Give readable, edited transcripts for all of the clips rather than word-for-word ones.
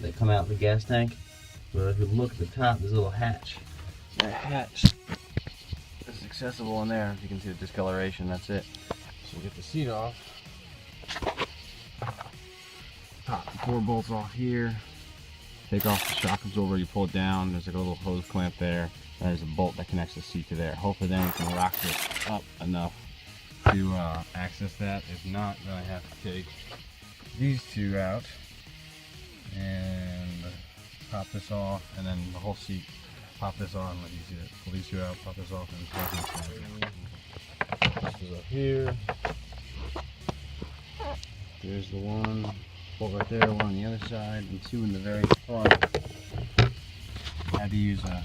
that come out of the gas tank. But if you look at the top, there's a little hatch. That hatch is accessible in there. If you can see the discoloration, that's it. So we'll get the seat off. Pop the 4 bolts off here. Take off the shock absorber, you pull it down. There's like a little hose clamp there. And there's a bolt that connects the seat to there. Hopefully then we can rock this up enough to access that. If not, then I have to take these 2 out and pop this off, and then the whole seat. Pop this on, let you see it. Pull these 2 out, pop this off, and this is up here. There's the one bolt right there, one on the other side, and 2 in the very front. I had to use a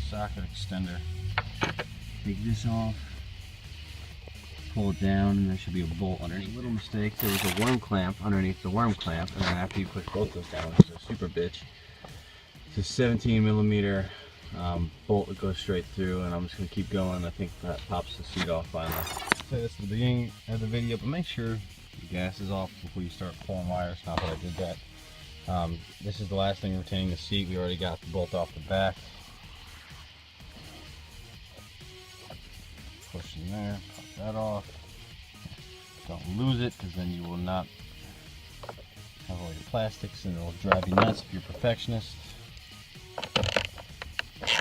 socket extender. Take this off, pull it down, and there should be a bolt underneath. Little mistake, there was a worm clamp underneath the worm clamp, and then after you push both those down, which is a super bitch, it's a 17 millimeter bolt that goes straight through, and I'm just going to keep going. I think that pops the seat off finally. Say this at the beginning of the video, but make sure the gas is off before you start pulling wires. Not that I did that. This is the last thing retaining the seat. We already got the bolt off the back. Push in there, pop that off. Don't lose it, because then you will not have all your plastics and it will drive you nuts if you're a perfectionist.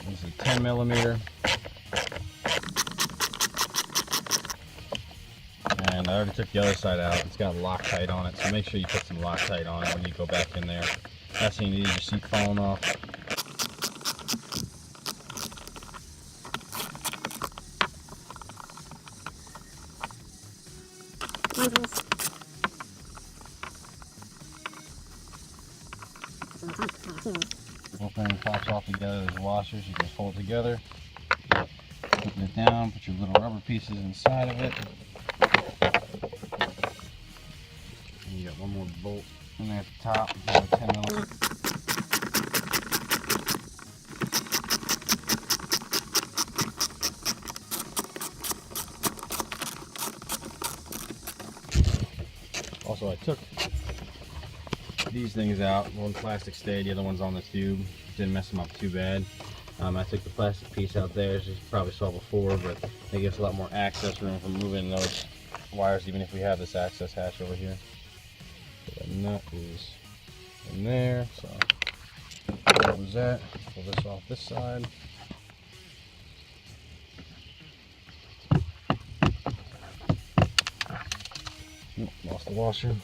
This is a 10 millimeter. And I already took the other side out. It's got Loctite on it, so make sure you put some Loctite on it when you go back in there. Last thing you need is your seat falling off. The whole thing pops off together. There's washers. You can fold it together. Putting it down. Put your little rubber pieces inside of it. And you got one more bolt in there at the top. 10 millimeters. Also, I took these things out. One plastic stayed, the other one's on the tube. Didn't mess them up too bad. I took the plastic piece out there, as you probably saw before, but it gives a lot more access room for moving those wires, even if we have this access hatch over here. So that nut is in there, so that was that. Pull this off this side. Oh, lost the washer.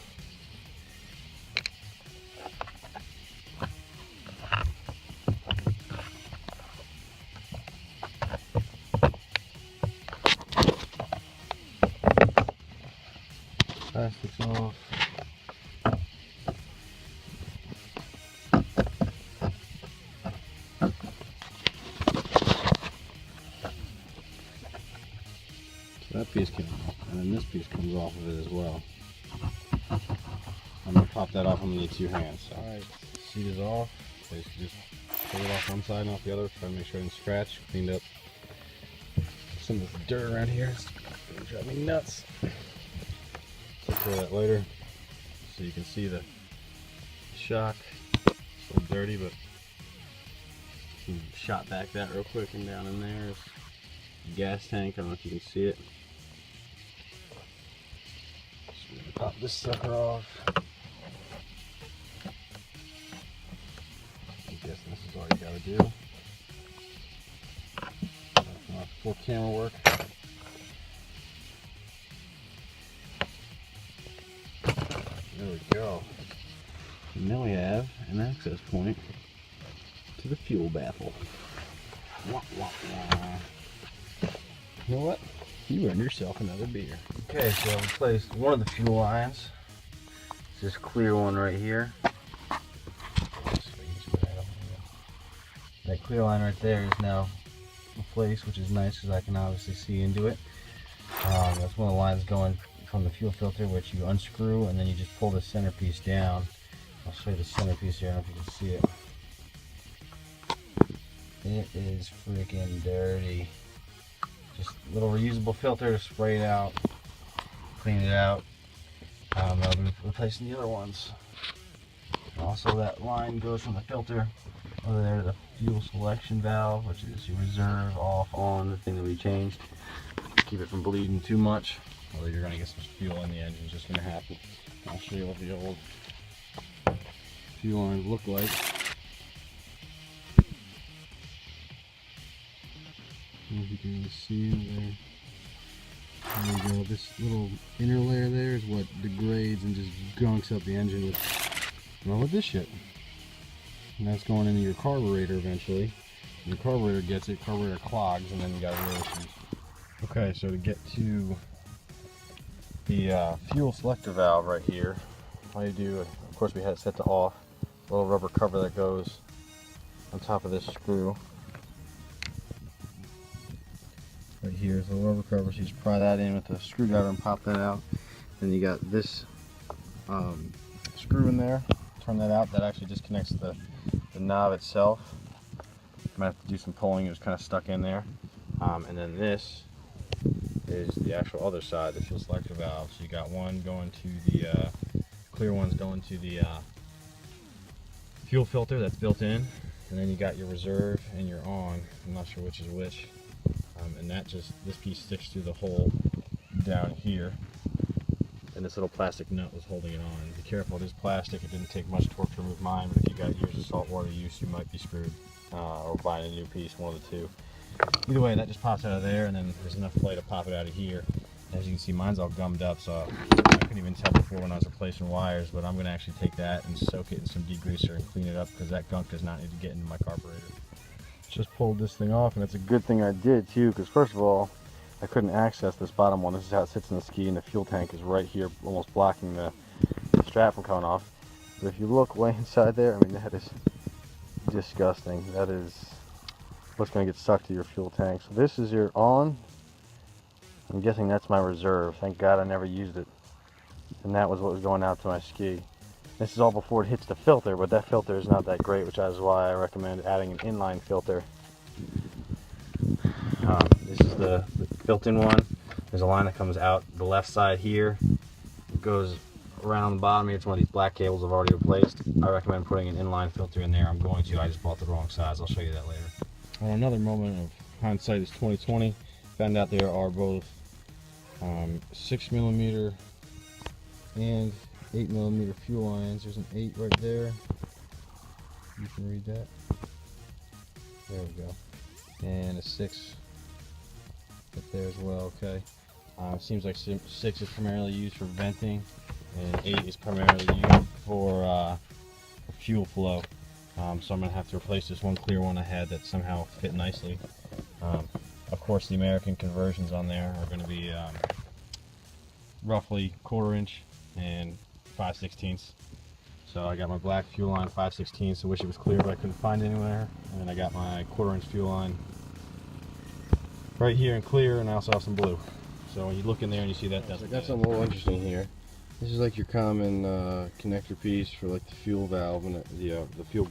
Plastics off. So that piece came off, and then this piece comes off of it as well. I'm going to pop that off. I'm going to need 2 hands. Alright, seat is off. Basically just pull it off one side and off the other. Try to make sure I didn't scratch. Cleaned up some of the dirt around here. It's going to drive me nuts. Take care of that later. So you can see the shock. It's a little dirty, but you can shot back that real quick, and down in there is the gas tank. I don't know if you can see it. So we're going to pop this sucker off. I'm guessing this is all you got to do. Not full camera work. There we go. And now we have an access point to the fuel baffle. Wah, wah, wah. You know what? You earned yourself another beer. Okay, so I replaced one of the fuel lines. It's this clear one right here. That clear line right there is now replaced, which is nice because I can obviously see into it. That's one of the lines going from the fuel filter, which you unscrew and then you just pull the centerpiece down. I'll show you the centerpiece here. I don't know if you can see it. It is freaking dirty. Just a little reusable filter to spray it out, clean it out. I'll be replacing the other ones. Also, that line goes from the filter over there to the fuel selection valve, which is your reserve, off, on, the thing that we changed. Keep it from bleeding too much, or you're gonna get some fuel in the engine. It's just gonna happen. I'll show you what the old fuel lines look like. I don't know if you can really see in there. There you go. This little inner layer there is what degrades and just gunks up the engine with this shit. And that's going into your carburetor eventually. Your carburetor gets it, carburetor clogs, and then you got real issues. Okay, so to get to the fuel selector valve right here, all you do, of course we had it set to off, a little rubber cover that goes on top of this screw. Right here is the rubber cover, so you just pry that in with a screwdriver and pop that out. Then you got this screw in there, turn that out, that actually disconnects the knob itself. You might have to do some pulling, it was kind of stuck in there. And then this is the actual other side, the fuel selector valve. So you got one going to the clear one's going to the fuel filter that's built in, and then you got your reserve and your on. I'm not sure which is which. And that just, this piece sticks through the hole down here, and this little plastic nut was holding it on. Be careful, it is plastic. It didn't take much torque to remove mine, but if you got years of saltwater use, you might be screwed, or buying a new piece, one of the two. Either way, that just pops out of there, and then there's enough play to pop it out of here. As you can see, mine's all gummed up, so I couldn't even tell before when I was replacing wires, but I'm going to actually take that and soak it in some degreaser and clean it up, because that gunk does not need to get into my carburetor. Just pulled this thing off, and it's a good thing I did too, because first of all, I couldn't access this bottom one. This is how it sits in the ski, and the fuel tank is right here, almost blocking the strap from coming off. But if you look way inside there, I mean, that is disgusting. That is what's going to get sucked to your fuel tank. So this is your on. I'm guessing that's my reserve. Thank God I never used it. And that was what was going out to my ski. This is all before it hits the filter, but that filter is not that great, which is why I recommend adding an inline filter. This is the built-in one. There's a line that comes out the left side here. It goes around the bottom here. It's one of these black cables I've already replaced. I recommend putting an inline filter in there. I'm going to. I just bought the wrong size. I'll show you that later. Well, another moment of hindsight is 2020. Found out there are both 6mm and 8mm fuel lines. There's an 8 right there. You can read that. There we go. And a 6 up there as well. Okay. Seems like 6 is primarily used for venting, and 8 is primarily used for fuel flow. So I'm going to have to replace this one clear one I had that somehow fit nicely. Of course, the American conversions on there are going to be roughly 1/4 inch and 5/16. So I got my black fuel line 5/16. I wish it was clear, but I couldn't find it anywhere. And then I got my 1/4 inch fuel line right here in clear, and I also have some blue. So when you look in there and you see that, I got something a little interesting here. This is like your common connector piece for like the fuel valve and the fuel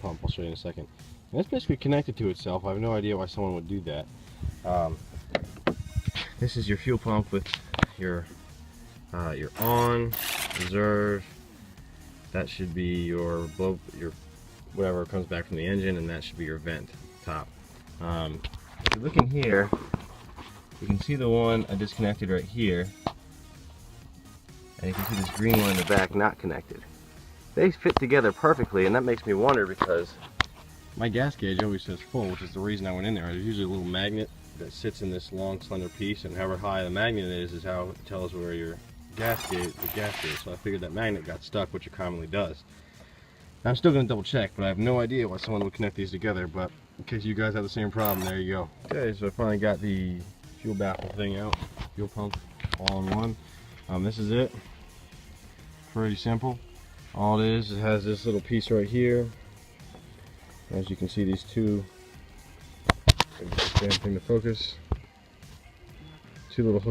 pump. I'll show you in a second. And that's basically connected to itself. I have no idea why someone would do that. This is your fuel pump with your on, reserve. That should be your whatever comes back from the engine, and that should be your vent top. If you look in here, you can see the one I disconnected right here, and you can see this green one in the back not connected. They fit together perfectly, and that makes me wonder, because my gas gauge always says full, which is the reason I went in there. There's usually a little magnet that sits in this long slender piece, and however high the magnet is how it tells where your gas gauge is. So I figured that magnet got stuck, which it commonly does. I'm still going to double check, but I have no idea why someone would connect these together. But in case you guys have the same problem, there you go. Okay, so I finally got the fuel baffle thing out, fuel pump all in one. This is it. Pretty simple. All it is, it has this little piece right here. As you can see, these two, damn thing to focus, two little hooks